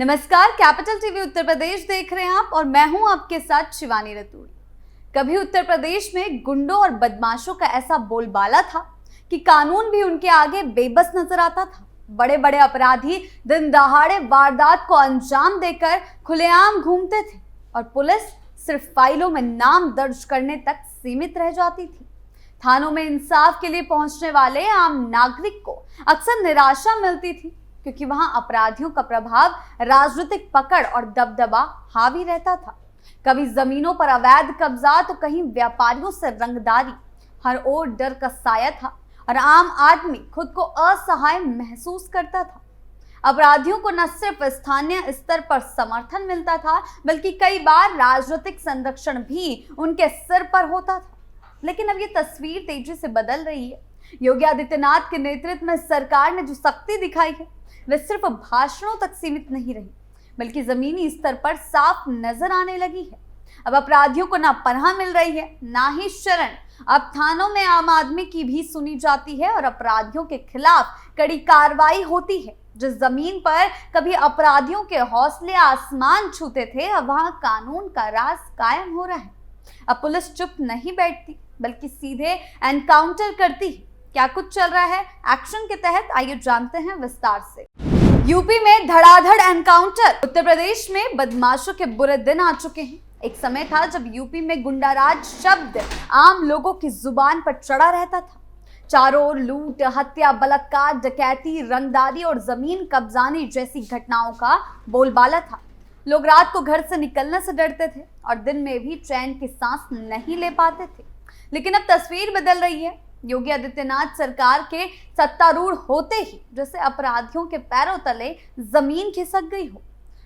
नमस्कार, capital TV Uttar Pradesh देख रहे हैं आप और मैं हूं आपके साथ शिवानी रतूड़ी। कभी उत्तर प्रदेश में गुंडों और बदमाशों का ऐसा बोलबाला था कि कानून भी उनके आगे बेबस नजर आता था। बड़े बड़े अपराधी दिन दहाड़े वारदात को अंजाम देकर खुलेआम घूमते थे और पुलिस सिर्फ फाइलों में नाम दर्ज करने तक सीमित रह जाती थी। थानों में इंसाफ के लिए पहुंचने वाले आम नागरिक को अक्सर निराशा मिलती थी, क्योंकि वहां अपराधियों का प्रभाव, राजनीतिक पकड़ और दबदबा हावी रहता था। कभी जमीनों पर अवैध कब्जा तो कहीं व्यापारियों से रंगदारी। हर ओर डर का साया था और आम आदमी खुद को असहाय महसूस करता था। अपराधियों को न सिर्फ स्थानीय स्तर पर समर्थन मिलता था, बल्कि कई बार राजनीतिक संरक्षण भी उनके सिर पर होता था। लेकिन अब ये तस्वीर तेजी से बदल रही है। योगी आदित्यनाथ के नेतृत्व में सरकार ने जो सख्ती दिखाई है, वे सिर्फ भाषणों तक सीमित नहीं रही, बल्कि जमीनी स्तर पर साफ नजर आने लगी है। अब अपराधियों को ना पनाह मिल रही है, ना ही शरण। अब थानों में आम आदमी की भी सुनी जाती है और अपराधियों के खिलाफ कड़ी कार्रवाई होती है। जिस जमीन पर कभी अपराधियों के हौसले आसमान छूते थे, अब वहां कानून का राज कायम हो रहा है। अब पुलिस चुप नहीं बैठती, बल्कि सीधे एनकाउंटर करती है। क्या कुछ चल रहा है एक्शन के तहत, आइए जानते हैं विस्तार से। यूपी में धड़ाधड़ एनकाउंटर। उत्तर प्रदेश में बदमाशों के बुरे दिन आ चुके हैं। एक समय था जब यूपी में गुंडाराज शब्द आम लोगों की जुबान पर चढ़ा रहता था। चारों ओर लूट, हत्या, बलात्कार, डकैती, रंगदारी और जमीन कब्जाने जैसी घटनाओं का बोलबाला था। लोग रात को घर से निकलने से डरते थे और दिन में भी चैन की सांस नहीं ले पाते थे। लेकिन अब तस्वीर बदल रही है। योगी आदित्यनाथ सरकार के सत्तारूढ़ होते ही जैसे अपराधियों के पैरों तले जमीन खिसक गई हो।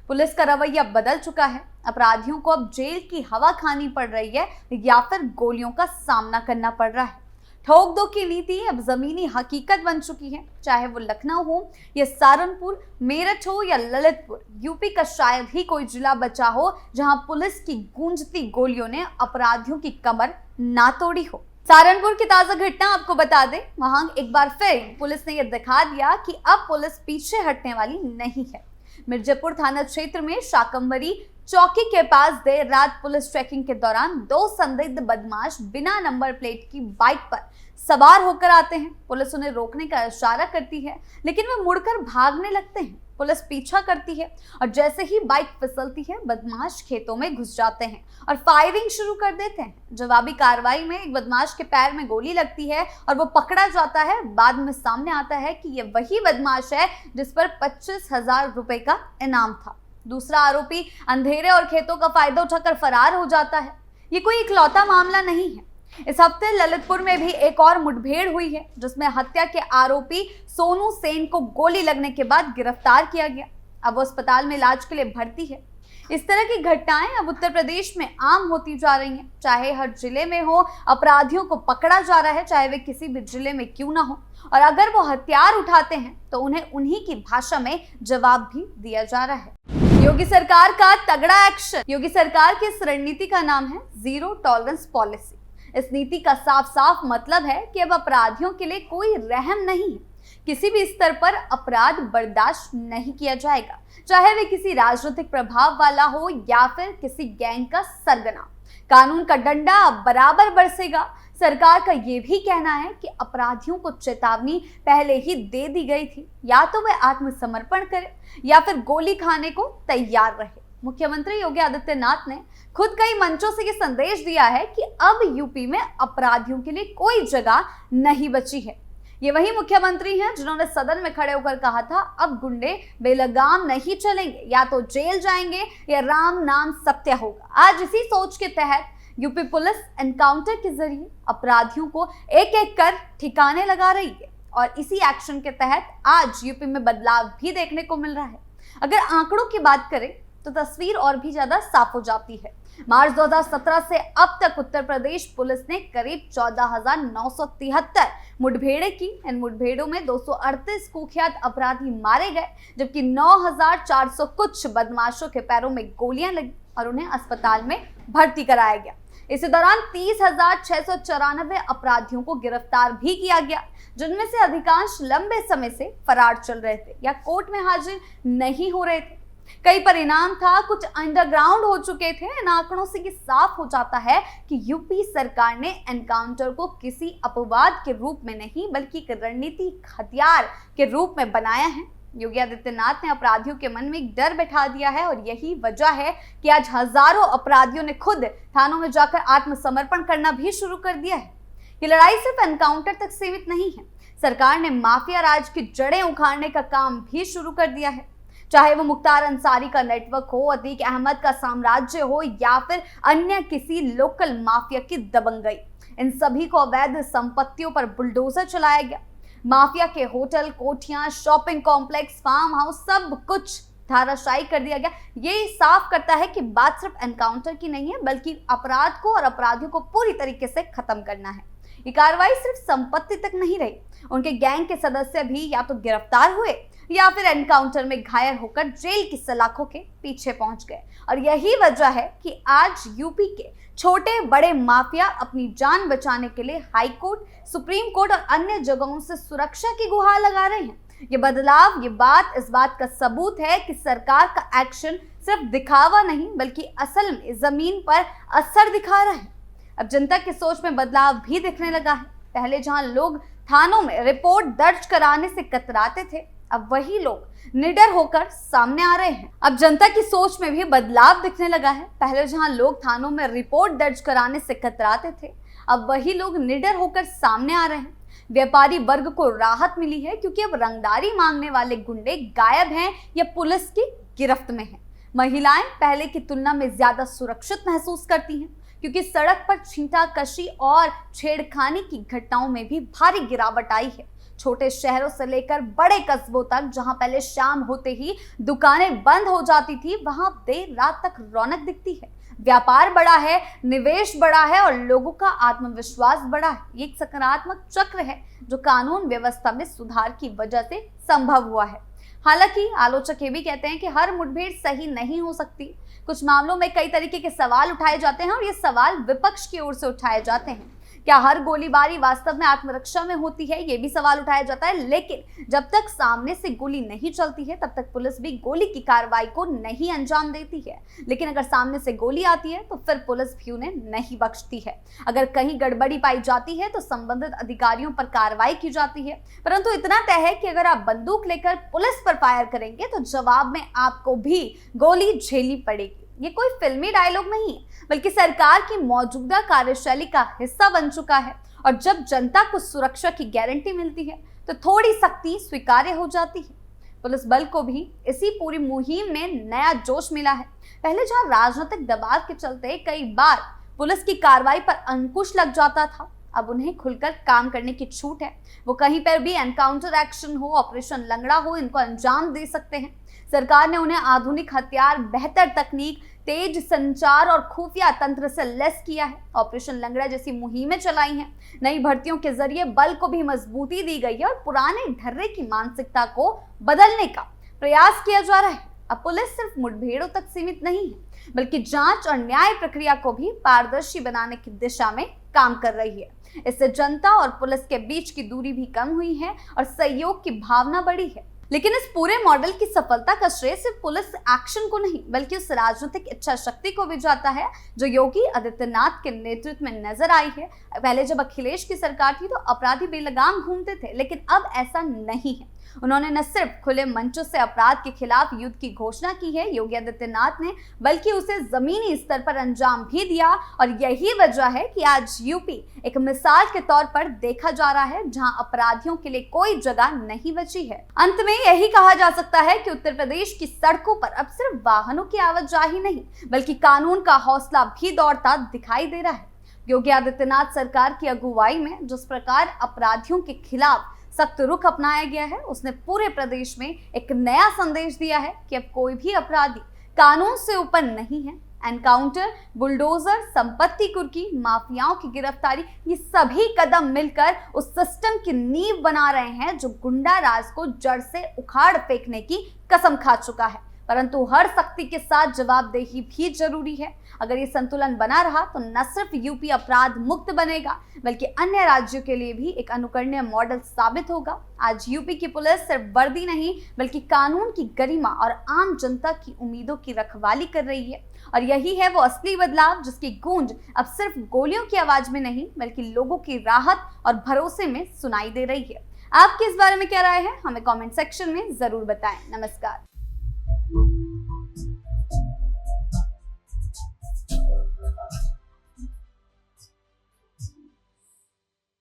पुलिस का रवैया बदल चुका है। अपराधियों को अब जेल की हवा खानी पड़ रही है या फिर गोलियों का सामना करना पड़ रहा है। ठोक दो की नीति अब जमीनी हकीकत बन चुकी है। चाहे वो लखनऊ हो या सहारनपुर, मेरठ हो या ललितपुर, यूपी का शायद ही कोई जिला बचा हो जहां पुलिस की गूंजती गोलियों ने अपराधियों की कमर ना तोड़ी हो। सहारनपुर की ताजा घटना आपको बता दें। वहां एक बार फिर पुलिस ने यह दिखा दिया कि अब पुलिस पीछे हटने वाली नहीं है। मिर्जापुर थाना क्षेत्र में शाकंभरी चौकी के पास देर रात पुलिस चेकिंग के दौरान दो संदिग्ध बदमाश बिना नंबर प्लेट की बाइक पर सवार होकर आते हैं। पुलिस उन्हें रोकने का इशारा करती है, लेकिन वे मुड़कर भागने लगते हैं। पुलिस पीछा करती है और जैसे ही बाइक फिसलती है, बदमाश खेतों में घुस जाते हैं और फायरिंग शुरू कर देते हैं। जवाबी कार्रवाई में एक बदमाश के पैर में गोली लगती है और वो पकड़ा जाता है। बाद में सामने आता है कि ये वही बदमाश है जिस पर 25,000 रुपए का इनाम था। दूसरा आरोपी अंधेरे और खेतों का फायदा उठाकर फरार हो जाता है। ये कोई इकलौता मामला नहीं है। इस हफ्ते ललितपुर में भी एक और मुठभेड़ हुई है, जिसमें हत्या के आरोपी सोनू सेन को गोली लगने के बाद गिरफ्तार किया गया। अब वो अस्पताल में इलाज के लिए भर्ती है। इस तरह की घटनाएं अब उत्तर प्रदेश में आम होती जा रही हैं। चाहे हर जिले में हो, अपराधियों को पकड़ा जा रहा है, चाहे वे किसी भी जिले में क्यों ना हो। और अगर वो हथियार उठाते हैं तो उन्हें उन्हीं की भाषा में जवाब भी दिया जा रहा है। योगी सरकार का तगड़ा एक्शन। योगी सरकार की इस रणनीति का नाम है जीरो टॉलरेंस पॉलिसी। इस नीति का साफ साफ मतलब है कि अब अपराधियों के लिए कोई रहम नहीं है। किसी भी स्तर पर अपराध बर्दाश्त नहीं किया जाएगा, चाहे वे किसी राजनीतिक प्रभाव वाला हो या फिर किसी गैंग का सरगना। कानून का डंडा अब बराबर बरसेगा। सरकार का ये भी कहना है कि अपराधियों को चेतावनी पहले ही दे दी गई थी, या तो वे आत्मसमर्पण करें या फिर गोली खाने को तैयार रहे। मुख्यमंत्री योगी आदित्यनाथ ने खुद कई मंचों से ये संदेश दिया है कि अब यूपी में अपराधियों के लिए कोई जगह नहीं बची है। ये वही मुख्यमंत्री हैं जिन्होंने सदन में खड़े होकर कहा था, अब गुंडे बेलगाम नहीं चलेंगे, या तो जेल जाएंगे या राम नाम सत्य होगा। आज इसी सोच के तहत यूपी पुलिस एनकाउंटर के जरिए अपराधियों को एक एक कर ठिकाने लगा रही है और इसी एक्शन के तहत आज यूपी में बदलाव भी देखने को मिल रहा है। अगर आंकड़ों की बात करें तो तस्वीर और भी ज्यादा साफ हो जाती है। मार्च 2017 से अब तक उत्तर प्रदेश पुलिस ने करीब 14,973 मुठभेड़ें की। इन मुठभेड़ों में 238 कुख्यात अपराधी मारे गए, जबकि 9,400 कुछ बदमाशों के पैरों में गोलियां लगी और उन्हें अस्पताल में भर्ती कराया गया। इसी दौरान 30,694 अपराधियों को गिरफ्तार भी किया गया, जिनमें से अधिकांश लंबे समय से फरार चल रहे थे या कोर्ट में हाजिर नहीं हो रहे थे। कई परिणाम था, कुछ अंडरग्राउंड हो चुके थे। इन आंकड़ों से ये साफ हो जाता है कि यूपी सरकार ने एनकाउंटर को किसी अपवाद के रूप में नहीं बल्कि एक रणनीतिक हथियार के रूप में बनाया है। योगी आदित्यनाथ ने अपराधियों के मन में एक डर बैठा दिया है और यही वजह है कि आज हजारों अपराधियों ने खुद थानों में जाकर आत्मसमर्पण करना भी शुरू कर दिया है। ये लड़ाई सिर्फ एनकाउंटर तक सीमित नहीं है, सरकार ने माफिया राज की जड़ें उखाड़ने का काम भी शुरू कर दिया है। चाहे वो मुख्तार अंसारी का नेटवर्क हो, अतीक अहमद का साम्राज्य हो या फिर अन्य किसी लोकल माफिया की दबंगई, इन सभी को अवैध संपत्तियों पर बुलडोजर चलाया गया। माफिया के होटल, कोठियां, शॉपिंग कॉम्प्लेक्स, फार्म हाउस सब कुछ धाराशायी कर दिया गया। ये साफ करता है कि बात सिर्फ एनकाउंटर की नहीं है बल्कि अपराध को और अपराधियों को पूरी तरीके से खत्म करना है। ये कार्रवाई सिर्फ संपत्ति तक नहीं रही, उनके गैंग के सदस्य भी या तो गिरफ्तार हुए या फिर एनकाउंटर में घायल होकर जेल की सलाखों के पीछे पहुंच गए। और यही वजह है कि आज यूपी के छोटे बड़े माफिया अपनी जान बचाने के लिए हाई कोर्ट, सुप्रीम कोर्ट और अन्य जगहों से सुरक्षा की गुहार लगा रहे हैं। ये बदलाव, ये बात इस बात का सबूत है कि सरकार का एक्शन सिर्फ दिखावा नहीं बल्कि असल में जमीन पर असर दिखा रहा है। अब जनता की सोच में बदलाव भी दिखने लगा है। पहले जहां लोग थानों में रिपोर्ट दर्ज कराने से कतराते थे, अब वही लोग निडर होकर सामने आ रहे हैं। अब जनता की सोच में भी बदलाव दिखने लगा है। पहले जहां लोग थानों में रिपोर्ट दर्ज कराने से कतराते थे, अब वही लोग निडर होकर सामने आ रहे हैं। व्यापारी वर्ग को राहत मिली है क्योंकि अब रंगदारी मांगने वाले गुंडे गायब हैं या पुलिस की गिरफ्त में हैं। महिलाएं पहले की तुलना में ज्यादा सुरक्षित महसूस करती हैं क्योंकि सड़क पर छींटाकशी और छेड़खानी की घटनाओं में भी भारी गिरावट आई है। छोटे शहरों से लेकर बड़े कस्बों तक जहां पहले शाम होते ही दुकानें बंद हो जाती थी, वहां देर रात तक रौनक दिखती है। व्यापार बढ़ा है, निवेश बढ़ा है और लोगों का आत्मविश्वास बढ़ा है। ये एक सकारात्मक चक्र है जो कानून व्यवस्था में सुधार की वजह से संभव हुआ है। हालांकि आलोचक ये भी कहते हैं कि हर मुठभेड़ सही नहीं हो सकती। कुछ मामलों में कई तरीके के सवाल उठाए जाते हैं और ये सवाल विपक्ष की ओर से उठाए जाते हैं। क्या हर गोलीबारी वास्तव में आत्मरक्षा में होती है, ये भी सवाल उठाया जाता है। लेकिन जब तक सामने से गोली नहीं चलती है तब तक पुलिस भी गोली की कार्रवाई को नहीं अंजाम देती है। लेकिन अगर सामने से गोली आती है तो फिर पुलिस भी उन्हें नहीं बख्शती है। अगर कहीं गड़बड़ी पाई जाती है तो संबंधित अधिकारियों पर कार्रवाई की जाती है। परंतु इतना तय है कि अगर आप बंदूक लेकर पुलिस पर फायर करेंगे तो जवाब में आपको भी गोली झेलनी पड़ेगी। ये कोई फिल्मी डायलॉग नहीं है बल्कि सरकार की मौजूदा कार्यशैली का हिस्सा बन चुका है। और जब जनता को सुरक्षा की गारंटी मिलती है तो थोड़ी सख्ती स्वीकार्य हो जाती है। पुलिस बल को भी इसी पूरी मुहिम में नया जोश मिला है। पहले जहां राजनीतिक दबाव के चलते कई बार पुलिस की कार्रवाई पर अंकुश लग जाता था, अब उन्हें खुलकर काम करने की छूट है। वो कहीं पर भी एनकाउंटर एक्शन हो, ऑपरेशन लंगड़ा हो, इनको अंजाम दे सकते हैं। सरकार ने उन्हें आधुनिक हथियार, बेहतर तकनीक, तेज संचार और खुफिया तंत्र से लैस किया है। ऑपरेशन लंगड़ा जैसी मुहिमें चलाई हैं। नई भर्तियों के जरिए बल को भी मजबूती दी गई है और पुराने ढर्रे की मानसिकता को बदलने का प्रयास किया जा रहा है। अब पुलिस सिर्फ मुठभेड़ों तक सीमित नहीं है बल्कि जांच और न्याय प्रक्रिया को भी पारदर्शी बनाने की दिशा में काम कर रही है। इससे जनता और पुलिस के बीच की दूरी भी कम हुई है और सहयोग की भावना बढ़ी है। लेकिन इस पूरे मॉडल की सफलता का श्रेय सिर्फ पुलिस एक्शन को नहीं बल्कि उस राजनीतिक इच्छा शक्ति को भी जाता है जो योगी आदित्यनाथ के नेतृत्व में नजर आई है। पहले जब अखिलेश की सरकार थी तो अपराधी बेलगाम घूमते थे, लेकिन अब ऐसा नहीं है। उन्होंने न सिर्फ खुले मंचों से अपराध के खिलाफ युद्ध की घोषणा की है योगी आदित्यनाथ ने, बल्कि उसे जमीनी स्तर पर अंजाम भी दिया। और यही वजह है कि आज यूपी एक मिसाल के तौर पर देखा जा रहा है जहां अपराधियों के लिए कोई जगह नहीं बची है। अंत में यही कहा जा सकता है कि उत्तर प्रदेश की सड़कों पर अब सिर्फ वाहनों की आवाजाही नहीं बल्कि कानून का हौसला भी दौड़ता दिखाई दे रहा है। योगी आदित्यनाथ सरकार की अगुवाई में जिस प्रकार अपराधियों के खिलाफ सख्त रुख अपनाया गया है, उसने पूरे प्रदेश में एक नया संदेश दिया है कि अब कोई भी अपराधी कानून से ऊपर नहीं है। एनकाउंटर, बुलडोजर, संपत्ति कुर्की, माफियाओं की गिरफ्तारी, ये सभी कदम मिलकर उस सिस्टम की नींव बना रहे हैं जो गुंडा राज को जड़ से उखाड़ फेंकने की कसम खा चुका है। परंतु हर सख्ती के साथ जवाबदेही भी जरूरी है। अगर ये संतुलन बना रहा तो न सिर्फ यूपी अपराध मुक्त बनेगा बल्कि अन्य राज्यों के लिए भी एक अनुकरणीय मॉडल साबित होगा। आज यूपी की पुलिस सिर्फ वर्दी नहीं बल्कि कानून की गरिमा और आम जनता की उम्मीदों की रखवाली कर रही है, और यही है वो असली बदलाव जिसकी गूंज अब सिर्फ गोलियों की आवाज में नहीं बल्कि लोगों की राहत और भरोसे में सुनाई दे रही है। आपकी इस बारे में क्या राय है, हमें कमेंट सेक्शन में जरूर बताएं। नमस्कार।